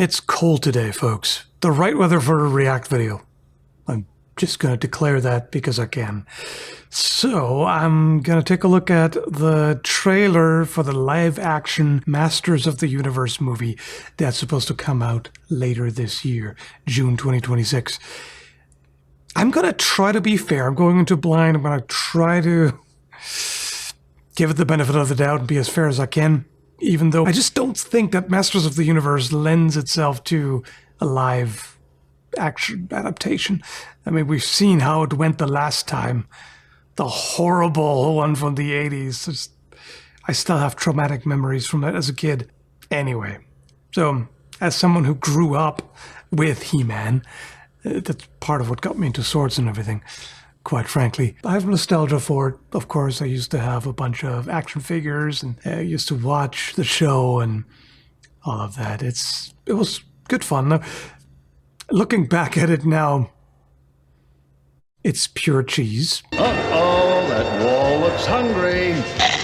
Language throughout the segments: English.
It's cold today, folks. The right weather for a React video. I'm just going to declare that because I can. So I'm going to take a look at the trailer for the live-action Masters of the Universe movie that's supposed to come out later this year, June 2026. I'm going to try to be fair. I'm going into blind. I'm going to try to give it the benefit of the doubt and be as fair as I can, even though I just don't think that Masters of the Universe lends itself to a live action adaptation. I mean, we've seen how it went the last time. The horrible one from the 80s. I still have traumatic memories from it as a kid. Anyway, so as someone who grew up with He-Man, that's part of what got me into swords and everything, quite frankly. I have nostalgia for it. Of course, I used to have a bunch of action figures, and I used to watch the show and all of that. It was good fun. Now, looking back at it now, it's pure cheese. Uh-oh, that wall looks hungry.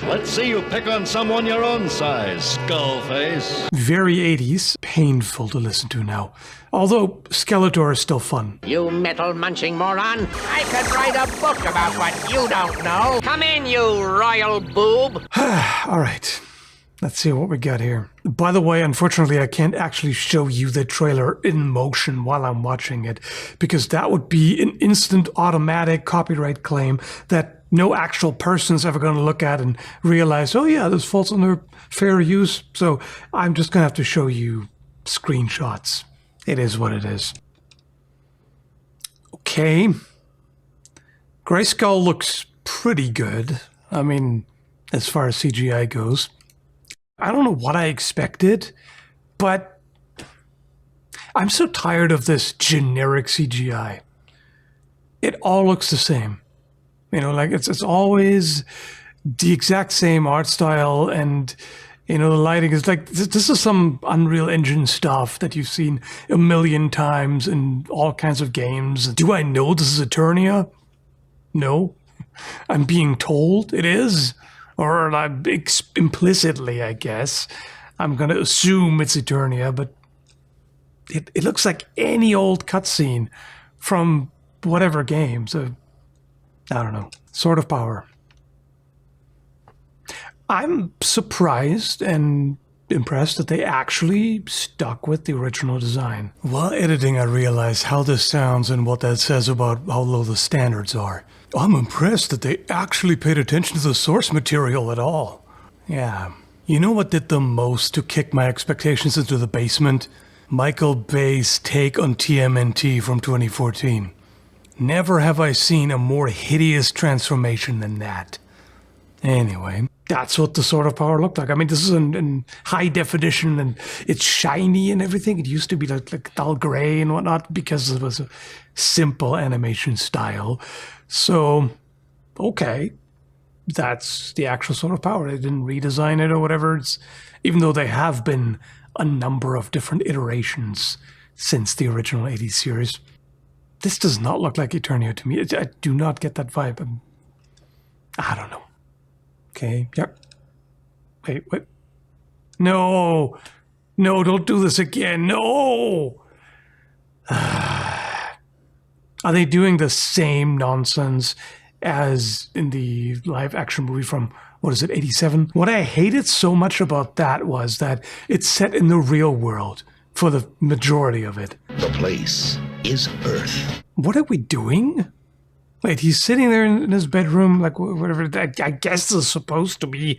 Let's see you pick on someone your own size, Skullface. Very 80s. Painful to listen to now. Although Skeletor is still fun. You metal-munching moron. I could write a book about what you don't know. Come in, you royal boob. All right. Let's see what we got here. By the way, unfortunately, I can't actually show you the trailer in motion while I'm watching it, because that would be an instant automatic copyright claim that no actual person's ever going to look at and realize, oh yeah, this falls under fair use. So I'm just going to have to show you screenshots. It is what it is. Okay. Skall looks pretty good. I mean, as far as CGI goes. I don't know what I expected, but I'm so tired of this generic CGI. It all looks the same. You know, like it's always the exact same art style, and you know, the lighting is like, this is some Unreal Engine stuff that you've seen a million times in all kinds of games. Do I know this is Eternia? No. I'm being told it is. Or implicitly, I guess. I'm going to assume it's Eternia, but it looks like any old cutscene from whatever game. So, I don't know. Sword of Power. I'm surprised and impressed that they actually stuck with the original design. While editing, I realized how this sounds and what that says about how low the standards are. I'm impressed that they actually paid attention to the source material at all. Yeah. You know what did the most to kick my expectations into the basement? Michael Bay's take on TMNT from 2014. Never have I seen a more hideous transformation than that. Anyway, that's what the Sword of Power looked like. I mean, this is in high definition, and it's shiny and everything. It used to be like dull gray and whatnot because it was a simple animation style. So, okay, that's the actual Sword of Power. They didn't redesign it or whatever. Even though there have been a number of different iterations since the original 80s series. This does not look like Eternia to me. I do not get that vibe. I don't know. Okay, yep. Wait, what? No! No, don't do this again. No! Are they doing the same nonsense as in the live-action movie from, what is it, 87? What I hated so much about that was that it's set in the real world for the majority of it. The place is Earth. What are we doing? Wait, he's sitting there in his bedroom, like whatever. I guess this is supposed to be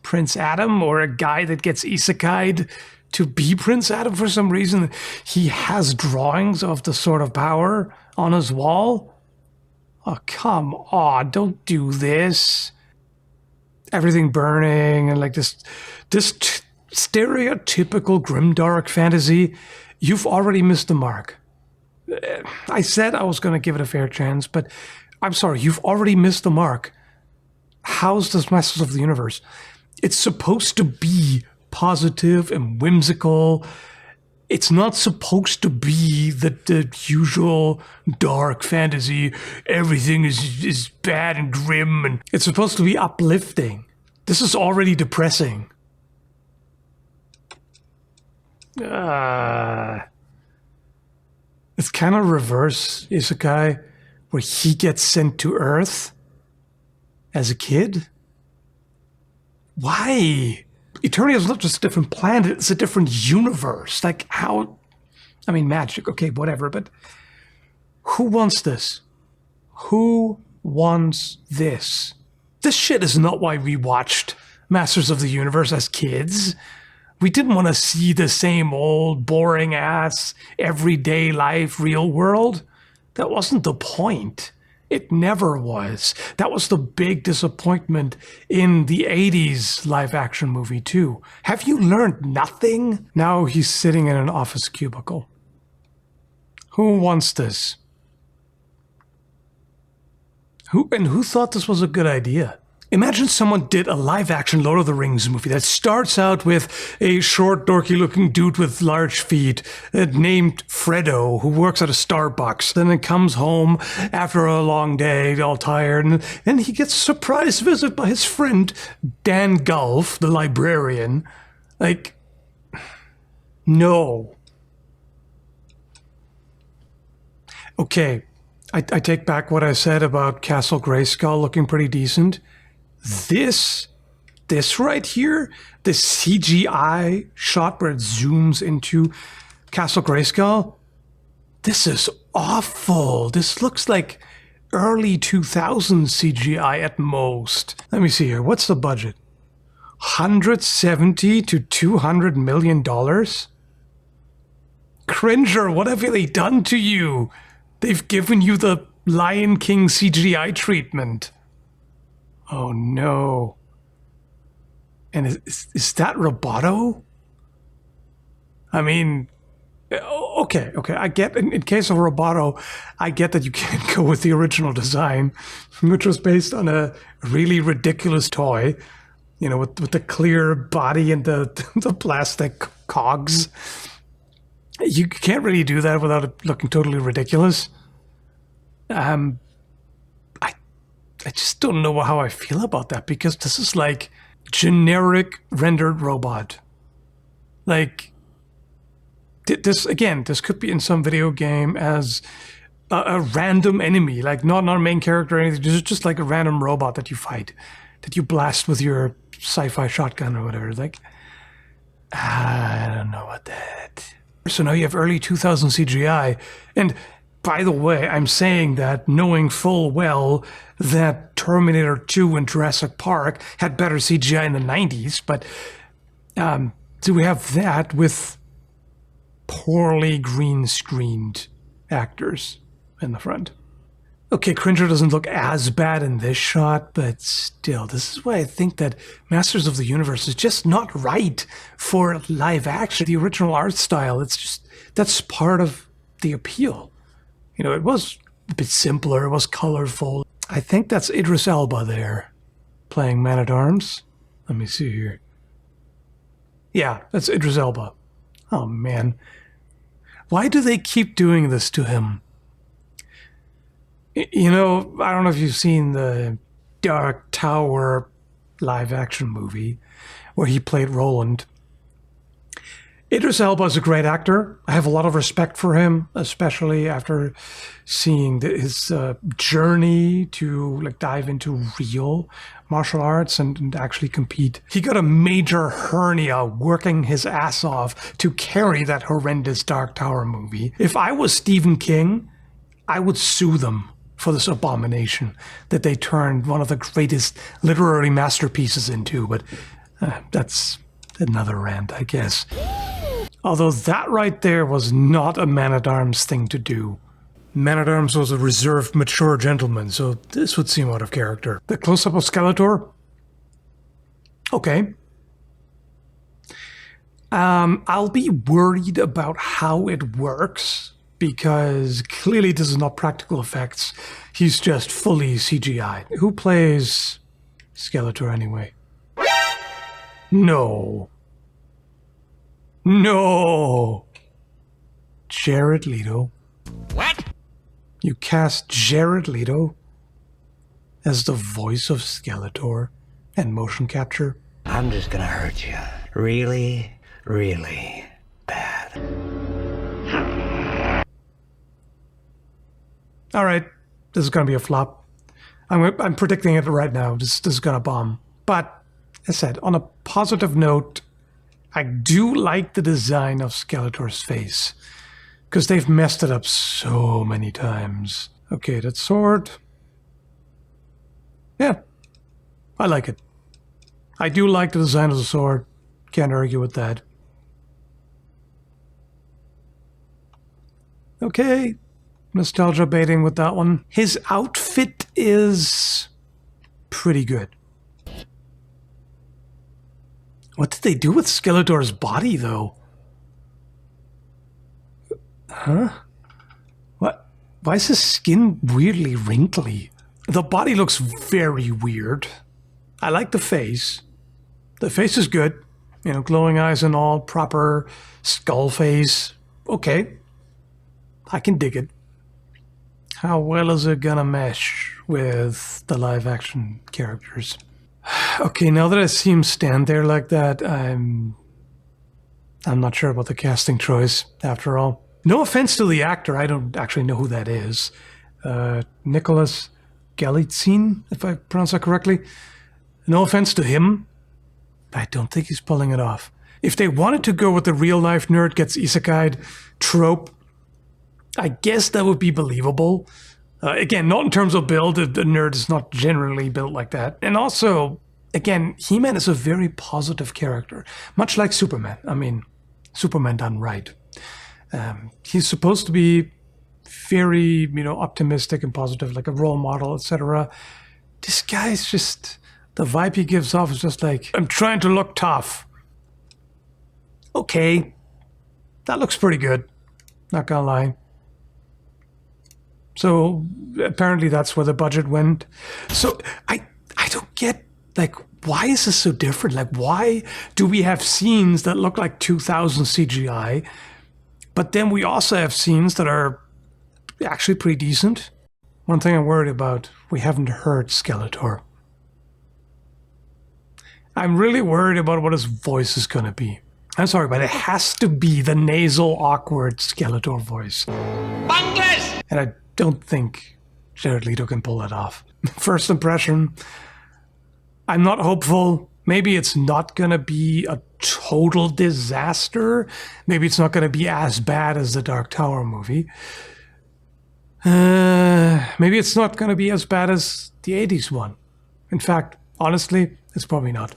Prince Adam, or a guy that gets isekai'd to be Prince Adam for some reason. He has drawings of the Sword of Power on his wall. Oh, come on, don't do this. Everything burning and like this stereotypical grimdark fantasy. You've already missed the mark. I said I was going to give it a fair chance, but I'm sorry, you've already missed the mark. How's this Masters of the Universe? It's supposed to be positive and whimsical. It's not supposed to be the usual dark fantasy. Everything is bad and grim, and it's supposed to be uplifting. This is already depressing. It's kind of reverse isekai, where he gets sent to Earth as a kid. Why? Eternia is not just a different planet, it's a different universe. Like, how? I mean, magic, okay, whatever, but who wants this? Who wants this? This shit is not why we watched Masters of the Universe as kids. We didn't want to see the same old, boring-ass, everyday life, real world. That wasn't the point. It never was. That was the big disappointment in the 80s live-action movie, too. Have you learned nothing? Now he's sitting in an office cubicle. Who wants this? Who thought this was a good idea? Imagine someone did a live-action Lord of the Rings movie that starts out with a short, dorky-looking dude with large feet named Fredo, who works at a Starbucks. Then it comes home after a long day, all tired, and then he gets a surprise visit by his friend Dan Gulf, the librarian. Like, no. Okay, I take back what I said about Castle Grayskull looking pretty decent. This right here, this CGI shot where it zooms into Castle Grayskull, this is awful. This looks like early 2000s CGI at most. Let me see here. What's the budget? $170 to $200 million? Cringer, what have they done to you? They've given you the Lion King CGI treatment. Oh no. And is that Roboto? I mean, okay, I get, in case of Roboto, I get that you can't go with the original design, which was based on a really ridiculous toy, you know, with the clear body and the plastic cogs. You can't really do that without it looking totally ridiculous. I just don't know how I feel about that, because this is like generic rendered robot. Like, this could be in some video game as a random enemy, like not our main character or anything, just like a random robot that you fight, that you blast with your sci-fi shotgun or whatever. Like, I don't know about that. So now you have early 2000 CGI, and by the way, I'm saying that knowing full well that Terminator 2 and Jurassic Park had better CGI in the 90s, but do we have that with poorly green-screened actors in the front? Okay, Cringer doesn't look as bad in this shot, but still, this is why I think that Masters of the Universe is just not right for live action. The original art style, it's just, that's part of the appeal. You know, it was a bit simpler, it was colorful. I think that's Idris Elba there, playing Man-at-Arms. Let me see here. Yeah, that's Idris Elba. Oh, man. Why do they keep doing this to him? You know, I don't know if you've seen the Dark Tower live-action movie where he played Roland. Idris Elba is a great actor. I have a lot of respect for him, especially after seeing his journey to like dive into real martial arts and actually compete. He got a major hernia working his ass off to carry that horrendous Dark Tower movie. If I was Stephen King, I would sue them for this abomination that they turned one of the greatest literary masterpieces into, but that's another rant, I guess. Although that right there was not a Man-at-Arms thing to do. Man-at-Arms was a reserved, mature gentleman, so this would seem out of character. The close-up of Skeletor? Okay. I'll be worried about how it works, because clearly this is not practical effects. He's just fully CGI. Who plays Skeletor anyway? No. Jared Leto. What? You cast Jared Leto as the voice of Skeletor and motion capture? I'm just gonna hurt you. Really, really bad. All right, this is going to be a flop. I'm predicting it right now. This is going to bomb. But, as I said, on a positive note, I do like the design of Skeletor's face. Because they've messed it up so many times. Okay, that sword. Yeah, I like it. I do like the design of the sword. Can't argue with that. Okay, nostalgia baiting with that one. His outfit is pretty good. What did they do with Skeletor's body, though? Huh? What? Why is his skin weirdly wrinkly? The body looks very weird. I like the face. The face is good. You know, glowing eyes and all, proper skull face. Okay. I can dig it. How well is it gonna mesh with the live action characters? Okay, now that I see him stand there like that, I'm not sure about the casting choice after all. No offense to the actor, I don't actually know who that is. Nicholas Galitzine, if I pronounce that correctly. No offense to him, but I don't think he's pulling it off. If they wanted to go with the real-life nerd gets isekai'd trope, I guess that would be believable. Again, not in terms of build, the nerd is not generally built like that. And also, again, He-Man is a very positive character, much like Superman. I mean, Superman done right. He's supposed to be very, optimistic and positive, like a role model, etc. This guy's just, the vibe he gives off is just like, I'm trying to look tough. Okay, that looks pretty good, not gonna lie. So apparently that's where the budget went. So I don't get, like, why is this so different? Like, why do we have scenes that look like 2000 CGI, but then we also have scenes that are actually pretty decent? One thing I'm worried about, we haven't heard Skeletor. I'm really worried about what his voice is going to be. I'm sorry, but it has to be the nasal, awkward Skeletor voice. Bunglers! And I don't think Jared Leto can pull that off. First impression, I'm not hopeful. Maybe it's not going to be a total disaster. Maybe it's not going to be as bad as the Dark Tower movie. Maybe it's not going to be as bad as the 80s one. In fact, honestly, it's probably not.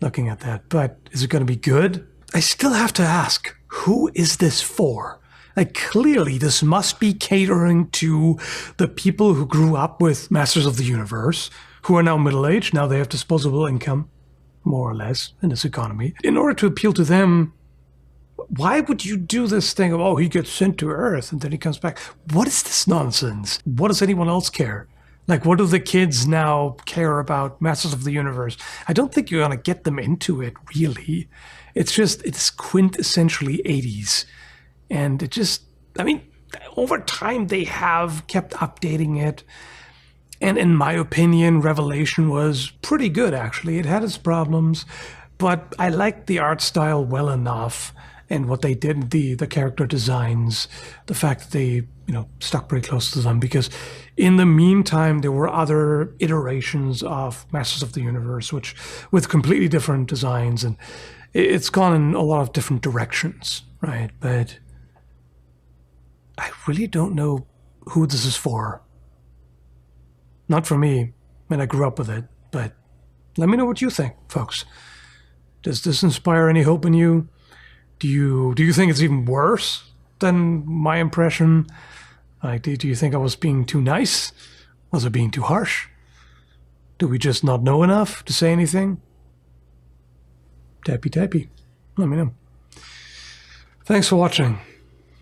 Looking at that. But is it going to be good? I still have to ask, who is this for? Like, clearly this must be catering to the people who grew up with Masters of the Universe, who are now middle-aged. Now they have disposable income, more or less, in this economy. In order to appeal to them, why would you do this thing of, oh, he gets sent to Earth and then he comes back? What is this nonsense? What does anyone else care? Like, what do the kids now care about Masters of the Universe? I don't think you're going to get them into it, really. It's quintessentially 80s. And it just, I mean, over time they have kept updating it. And in my opinion, Revelation was pretty good, actually. It had its problems, but I liked the art style well enough. And what they did, the character designs, the fact that they, stuck pretty close to them. Because in the meantime, there were other iterations of Masters of the Universe, which with completely different designs. And it's gone in a lot of different directions, right? But I really don't know who this is for. Not for me, and I grew up with it, but let me know what you think, folks. Does this inspire any hope in you? Do you think it's even worse than my impression? Like, do you think I was being too nice? Was it being too harsh? Do we just not know enough to say anything? Tappy. Let me know. Thanks for watching.